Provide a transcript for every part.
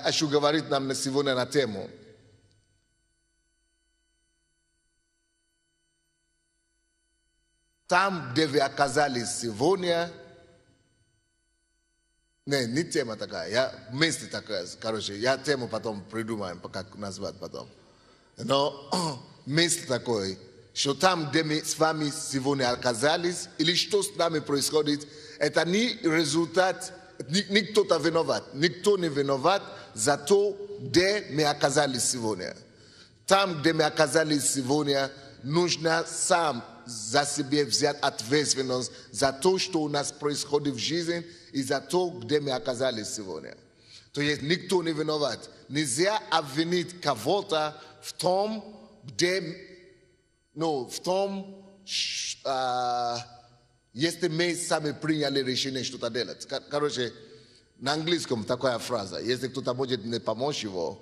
хочу говорить нам сегодня на тему. Там, где вы оказались сегодня, не тема такая, мысль такая, короче, я тему потом придумаем, как назвать потом. Но мысль такой, что там, где мы с вами сегодня оказались, или что с нами происходит, это не результат, никто не виноват за то, где мы оказались сегодня. Там, где мы оказались сегодня, нужно сам за себя взять ответственность за то, что у нас происходит в жизни, и за то, где мы оказались сегодня. То есть никто не виноват. Нельзя обвинить кого-то в том, где, в том, если мы сами приняли решение что-то делать. Короче, на английском такая фраза. Если кто-то может мне помочь его,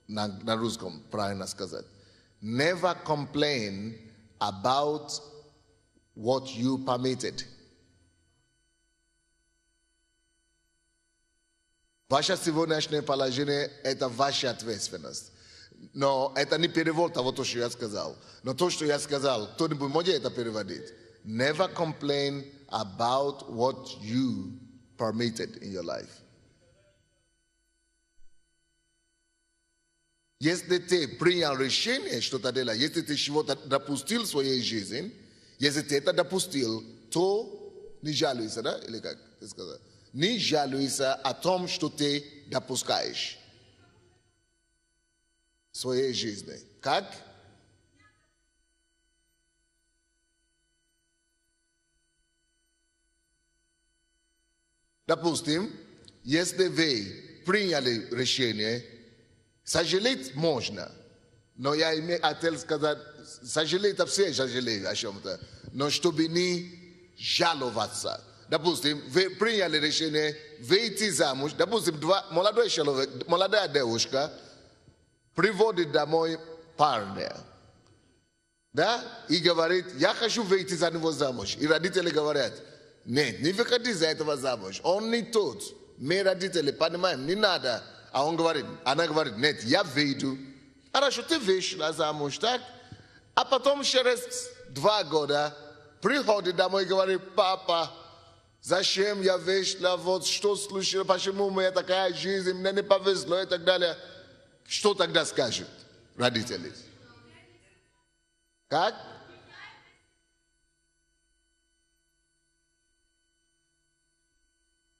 на русском правильно сказать. Never complain about what you permitted. Ваше сегодняшнее положение – это ваша ответственность. Но это не перевод того, что я сказал. Но то, что я сказал, кто-нибудь может это переводить. Never complain about what you permitted in your life. Если ты принял решение что-то делать, если ты чего-то допустил в своей жизни, если ты это допустил, то не жалуйся, да? Или как ты сказал? Не жалуйся о том, что ты допускаешь в своей жизни. Как? Допустим, если вы приняли решение, сожалеть можно, но я хотел сказать, сожалеть, все жалеют о чем-то, но чтобы не жаловаться. Допустим, вы приняли решение выйти замуж, допустим, молодой человек, молодая девушка приводит домой парня, да, и говорит, я хочу выйти за него замуж. И родители говорят, нет, не выходи за этого замуж, он не тот. Мы родители понимаем, не надо. А она говорит, нет, я выйду. Хорошо, ты вышла замуж, так? А потом через 2 года приходит домой и говорит, папа, зачем я вышла, вот что случилось, почему у меня такая жизнь, мне не повезло и так далее. Что тогда скажут родители? Как?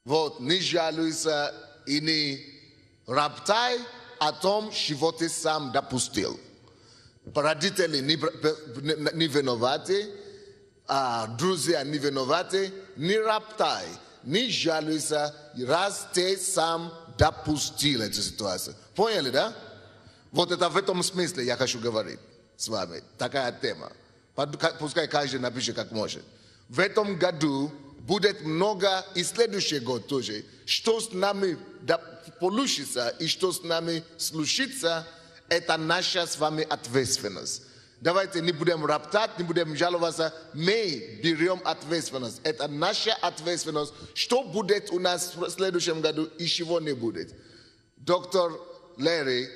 Вот, не жалуйся и не роптай о том, чего ты сам допустил. Родители не виноваты, друзья не виноваты, не роптай, не жалуйся, раз ты сам допустил эту ситуацию. Поняли, да? Вот это в этом смысле я хочу говорить с вами. Такая тема. Пускай каждый напишет как может. В этом году будет много, и следующий год тоже, что с нами получится и что с нами случится, это наша с вами ответственность. Давайте не будем роптать, не будем жаловаться, мы берем ответственность. Это наша ответственность, что будет у нас в следующем году и чего не будет. Доктор Ларри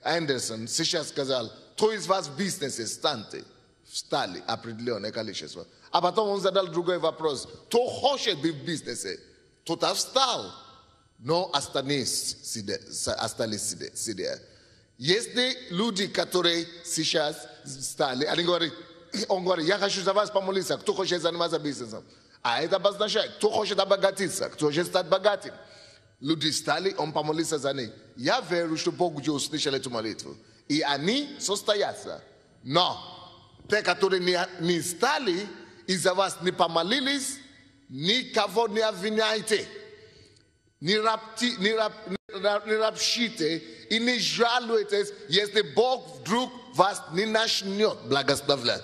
Андерсон сейчас сказал, кто из вас в бизнесе встали определенное количество. А потом он задал другой вопрос. Кто хочет быть в бизнесе, тот встал, но остались сидя. Если люди, которые сейчас стали, он говорит, я хочу за вас помолиться, кто хочет заниматься бизнесом. А это обозначает, кто хочет обогатиться, кто хочет стать богатым. Люди стали, он помолился за них. Я верю, что Бог уже услышал эту молитву. И они состоятся. Но те, которые не стали, из-за вас не помолились, никого не обвиняйте. Не ропщите и не жалуйтесь, если Бог вдруг вас не начнет благословлять.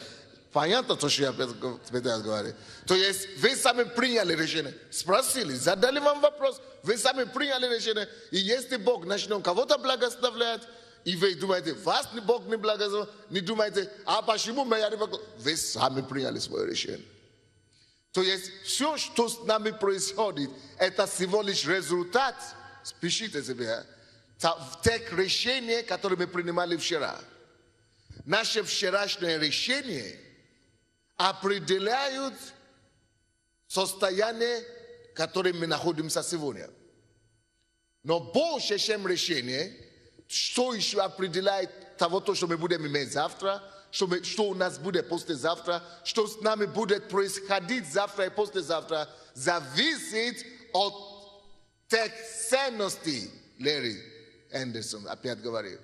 Понятно то, что я пытаюсь говорить? То есть вы сами приняли решение, спросили, задали вам вопрос, вы сами приняли решение, и если Бог начнет кого-то благословлять, и вы думаете, вас Бог не благословит, не думаете, а почему я не благословил? Вы сами приняли свое решение. То есть все, что с нами происходит, это всего лишь результат, спешите себе, tek решение, которое мы принимали вчера. Наше вчерашнее решение определяют состояние, в котором мы находимся сегодня. Но больше, чем решение, что еще определяет того, что мы будем иметь завтра, что у нас будет послезавтра, что с нами будет происходить завтра и послезавтра, зависит от тех ценностей, Лерри Эндерсон опять говорил,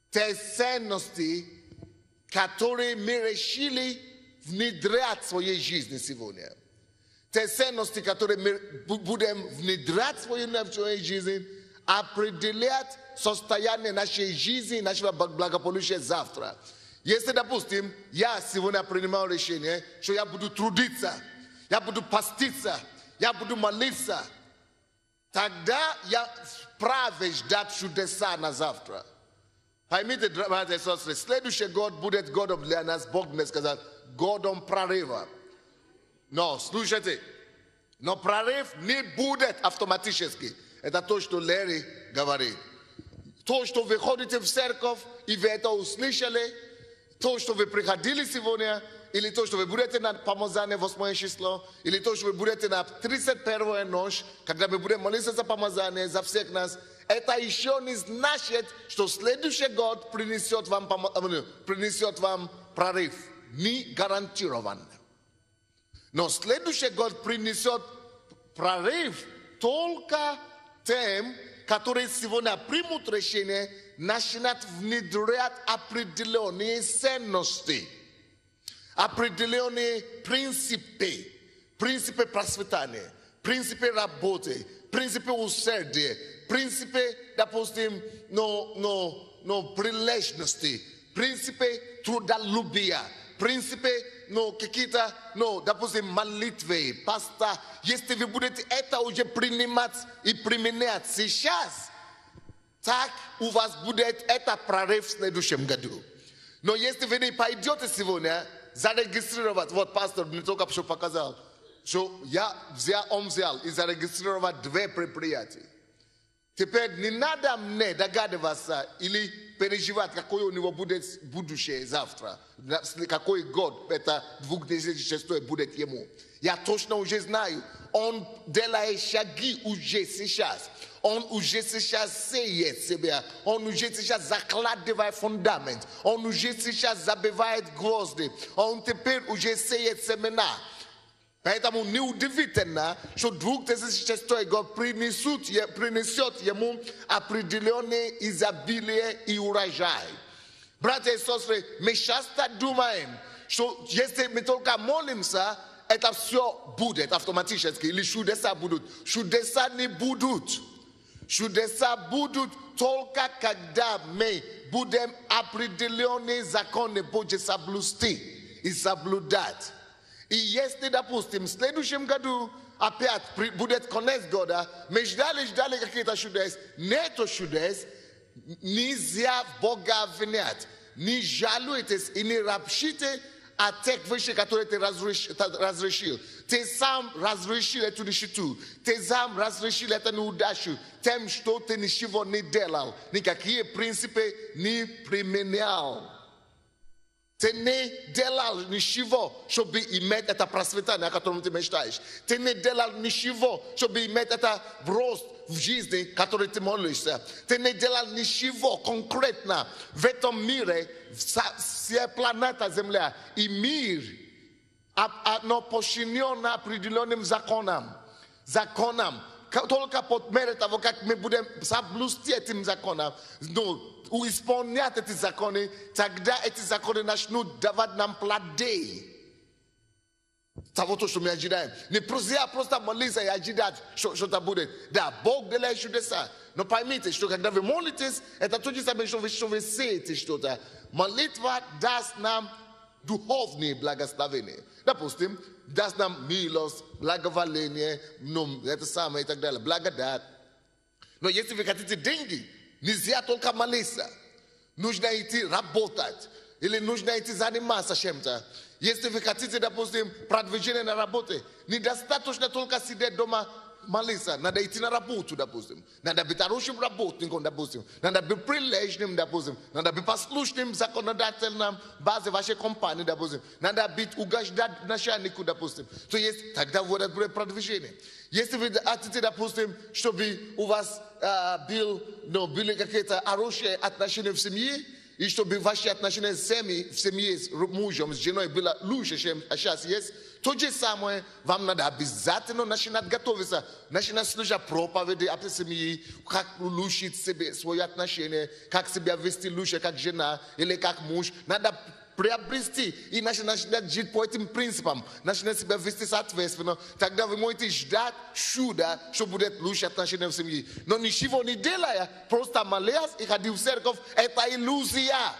тех ценностей, которые мы решили внедрять в своей жизни сегодня. Те ценности, которые мы будем внедрять в своей жизни, определят состояние нашей жизни, нашего благополучия завтра. Если, допустим, я сегодня принимаю решение, что я буду трудиться, я буду поститься, я буду молиться, тогда я вправе ждать чудеса на завтра. Поймите, братья и сестры, следующий год будет годом для нас, Бог мне сказал, годом прорыва. Но, слушайте, но прорыв не будет автоматически. Это то, что Лерри говорит. То, что вы ходите в церковь, и вы это услышали, то, что вы приходили сегодня, или то, что вы будете на помазание 8 число, или то, что вы будете на 31-ю ночь, когда мы будем молиться за помазание, за всех нас, это еще не значит, что следующий год принесет вам прорыв. Не гарантированно. Но следующий год принесет прорыв только тем, которые сегодня примут решение начинать внедрять определенные ценности, определенные принципы процветания, принципы работы, принципы усердия, принципы, допустим, прилежности, принципы трудолюбия, принципы, какие-то, допустим, молитвы, поста. Если вы будете это уже принимать и применять сейчас, так у вас будет это прорыв в следующем году. Но если вы не пойдете сегодня зарегистрировать, вот пастор мне только что показал, что он взял и зарегистрировал 2 предприятия. Теперь не надо мне догадываться или переживать, какое у него будет будущее завтра, какой год это 2006 будет ему. Я точно уже знаю, он делает шаги уже сейчас. Он уже сейчас сеет себя, он уже сейчас закладывает фундамент, он уже сейчас забивает гвозди, он теперь уже сеет семена. Поэтому неудивительно, что 2006 год принесет ему определенное изобилие и урожай. Братья и сестры, мы часто думаем, что если мы только молимся, это все будет автоматически, или чудеса будут. Чудеса не будут. Чудеса будут только когда мы будем определенные законы Божьи соблюсти и соблюдать. И если, допустим, в следующем году опять будет конец года, мы ждали какие-то чудес, нету чудес, нельзя Бога обвинять. Не жалуйтесь и не ропщите о тех вещах, которые ты разрешил. Ты сам разрешил эту нищету, ты сам разрешил эту неудачу, тем, что ты ничего не делал, никакие принципы не применял. Ты не делал ничего, чтобы иметь это процветание, о котором ты мечтаешь. Ты не делал ничего, чтобы иметь это рост в жизни, который ты молишься. Ты не делал ничего конкретно в этом мире, вся планета Земля и мир, оно подчинено определенным законам. Только под мере того, как мы будем соблюсти этим законам, исполнять эти законы, тогда эти законы начнут давать нам плоды. Того, что мы ожидаем. Не просто молиться и ожидать, что-то будет. Да, Бог делает чудеса. Но поймите, что когда вы молитесь, это то же самое, что вы сеете что-то. Молитва даст нам духовные благословения. Допустим, даст нам милость, благоволение, это самое и так далее, благодать. Но если вы хотите деньги, нельзя только молиться. Нужно идти работать. Или нужно идти заниматься чем-то. Если вы хотите, допустим, продвижение на работе, недостаточно только сидеть дома, малися, надо йти на работу, допустим. Надо быть хорошим работником, допустим. Надо быть прилежным, допустим. Надо быть послушным законодательным базе вашей компании, допустим. Надо быть угождать начальнику, допустим. То есть, тогда будет продвижение. Если вы хотите, допустим, чтобы у вас были какие-то хорошие отношения в семье, и чтобы ваши отношения в семье с мужем, с женой было лучше, чем сейчас есть, то же самое вам надо обязательно начинать готовиться, начинать слушать проповеди о семье, как улучшить себе свои отношения, как себя вести лучше, как жена или как муж. Надо приобрести и начинать жить по этим принципам, начинать себя вести соответственно. Тогда вы можете ждать чуда, что будет лучше отношения в семье. Но ничего не делая, просто молясь и ходить в церковь, это иллюзия.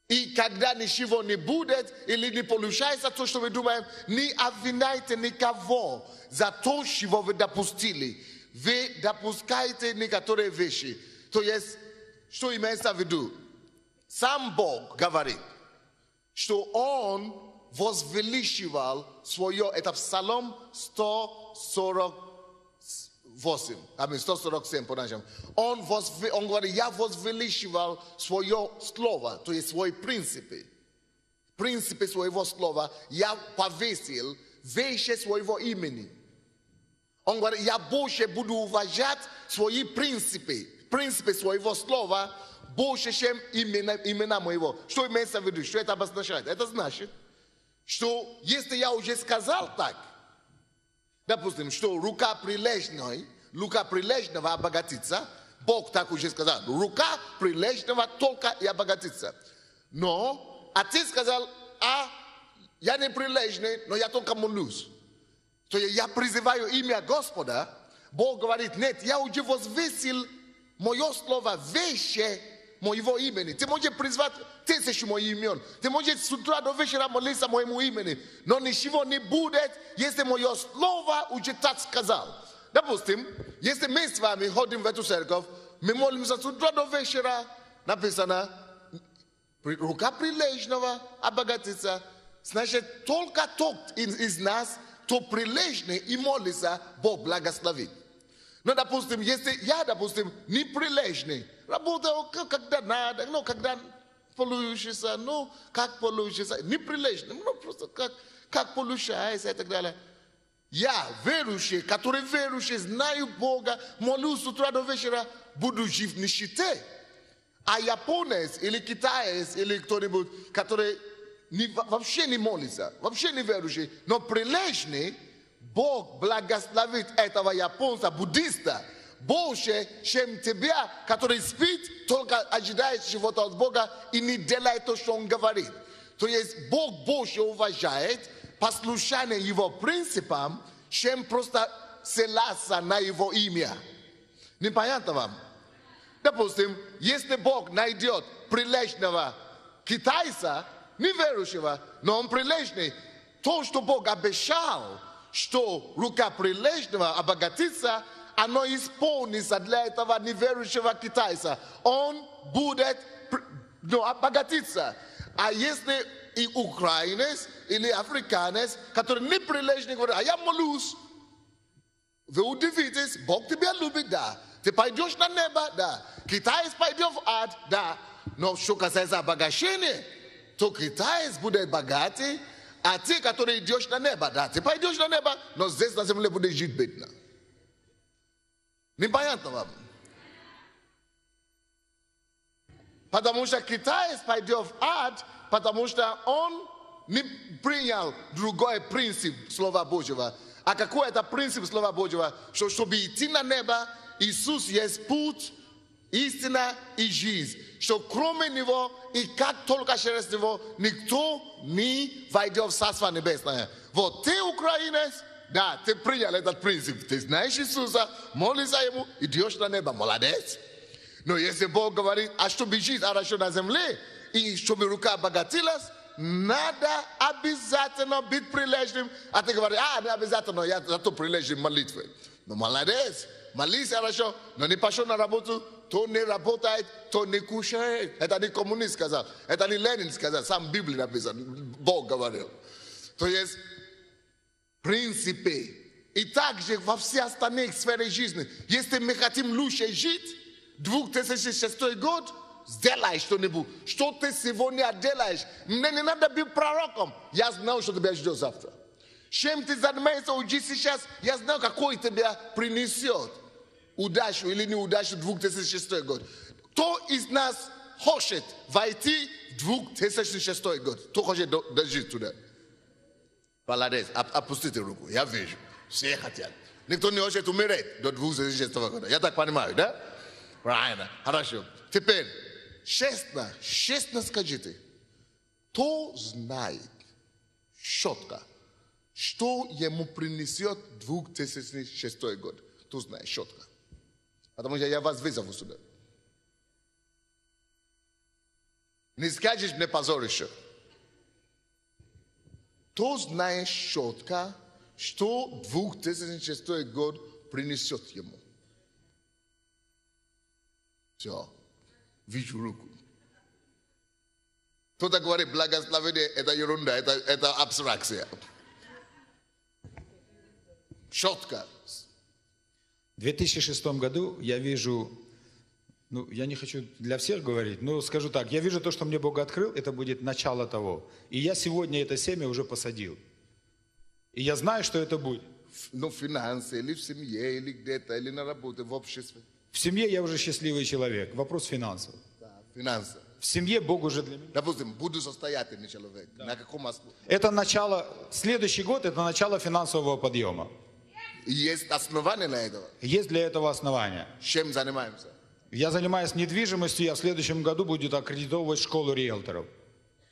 И когда ничего не будет или не получается то, что мы думаем, не обвиняйте никого за то, чего вы допустили. Вы допускаете некоторые вещи. То есть, что имеется в виду? Сам Бог говорит, что Он возвеличивал свое, это Псалом 147 по-нашему. Он говорит, я возвеличивал свое слово, то есть свои принципы. Принципы своего слова я повесил выше своего имени. Он говорит, я больше буду уважать свои принципы своего слова, больше, чем имена моего. Что имеется в виду? Что это обозначает? Это значит, что если я уже сказал так, допустим, что рука прилежного обогатится, Бог так уже сказал, рука прилежного только и обогатится. Но, а ты сказал, я не прилежный, но я только молюсь. То я призываю имя Господа, Бог говорит, нет, я уже возвесил мое слово выше моего имени. Ты можешь призвать 1000 моих имен. Ты можешь с утра до вечера молиться моему имени. Но ничего не будет, если мое слово уже так сказал. Допустим, если мы с вами ходим в эту церковь, мы молимся с утра до вечера, написано, рука прилежного обогатится. Значит, только тот из нас, кто прилежный и молится, Бог благословит. Но, допустим, если я, допустим, не прилежный, работаю когда надо, когда получится, как получится, не прилежный, просто как получается и так далее. Я, верующий, который верующий, знаю Бога, молюсь с утра до вечера, буду жив в нищете. А японец или китаец или кто-нибудь, который вообще не молится, вообще не верующий, но прилежный, Бог благословит этого японца, буддиста, больше, чем тебя, который спит, только ожидает чего-то от Бога и не делает то, что Он говорит. То есть Бог больше уважает послушание Его принципам, чем просто ссылаться на Его имя. Непонятно вам? Допустим, если Бог найдет прилежного китайца, неверующего, но он прилежный, то, что Бог обещал, что рука прилежного обогатится, оно исполнится для этого неверующего китайца. Он будет обогатиться. А если и украинец или африканец, который не прилежный, говорит, а я молюсь, вы удивитесь, Бог тебя любит, да. Ты пойдешь на небо, да. Китаец пойдет в ад, да. Но что касается обогащения, то китаец будет богатый, а ты, который идешь на небо, да, ты пойдешь на небо, но здесь на земле будешь жить бедно. Непонятно вам? Потому что китаец пойдет в ад, потому что он не принял другой принцип Слова Божьего. А какой это принцип Слова Божьего? Что чтобы идти на небо, Иисус есть путь, истина и жизнь. Что кроме Него и как только через Него никто не войдет в Царство Небесное. Вот ты украинец, да, ты принял этот принцип. Ты знаешь Иисуса, молишься Ему, идешь на небо, молодец. Но если Бог говорит, а чтобы жить хорошо на земле, и чтобы рука обогатилась, надо обязательно быть прилежным. А ты говоришь, не обязательно, я зато прилежный в молитве. Ну, молодец, молись хорошо, но не пошел на работу, то не работает, то не кушает. Это не коммунист сказал, это не Ленин сказал, сам в Библии написан, Бог говорил. То есть, принципы I także во все остальных сферах жизни, если мы хотим лучше жить, 2006 год, сделай что-нибудь. Что ты сегодня делаешь? Мне не надо быть пророком. Я знаю, что тебя ждет завтра. Чем ты занимаешься уже сейчас, я знаю, какой тебя принесет удачу или неудачу 2006 год. Кто из нас хочет войти в 2006 год? Кто хочет дожить туда? Молодец, опустите руку, я вижу. Все хотят. Никто не хочет умереть до 2006 года. Я так понимаю, да? Правильно, хорошо. Теперь, честно скажите, кто знает четко, что ему принесет 2006 год? Кто знает четко? Потому что я вас вызову сюда. Не скажешь мне позор еще. Кто знает четко, что 2006 год принесет ему? Все. Вижу руку. Кто-то говорит, благословение это ерунда, это абстракция. Четко. В 2006 году я вижу, я не хочу для всех говорить, но скажу так, я вижу то, что мне Бог открыл, это будет начало того. И я сегодня это семя уже посадил. И я знаю, что это будет. Ну, финансы, или в семье, или где-то, или на работе, в обществе. В семье я уже счастливый человек. Вопрос финансов. Да, финансы. В семье Бог уже для меня. Допустим, буду состоятельный человек. Да. На каком основе? Это начало, следующий год это начало финансового подъема. Есть основания для этого? Есть для этого основания. Чем занимаемся? Я занимаюсь недвижимостью, я в следующем году буду аккредитовывать школу риэлторов.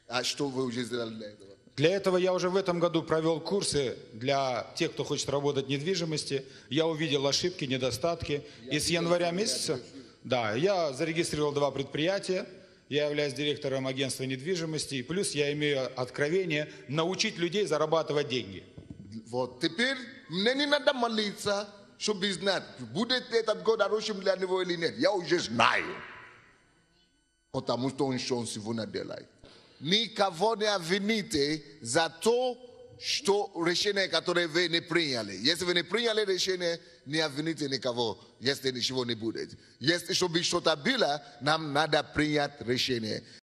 А что вы уже сделали для этого? Для этого я уже в этом году провел курсы для тех, кто хочет работать в недвижимости. Я увидел ошибки, недостатки. И с января месяца, да, я зарегистрировал 2 предприятия. Я являюсь директором агентства недвижимости. И плюс я имею откровение научить людей зарабатывать деньги. Вот теперь мне не надо молиться, чтобы знать, будет этот год хорошим для него или нет. Я уже знаю. Потому что он сегодня делает. Никого не обвините за то, что решение, которое вы не приняли. Если вы не приняли решение, не обвините никого, если ничего не будет. Если чтобы что-то было, нам надо принять решение.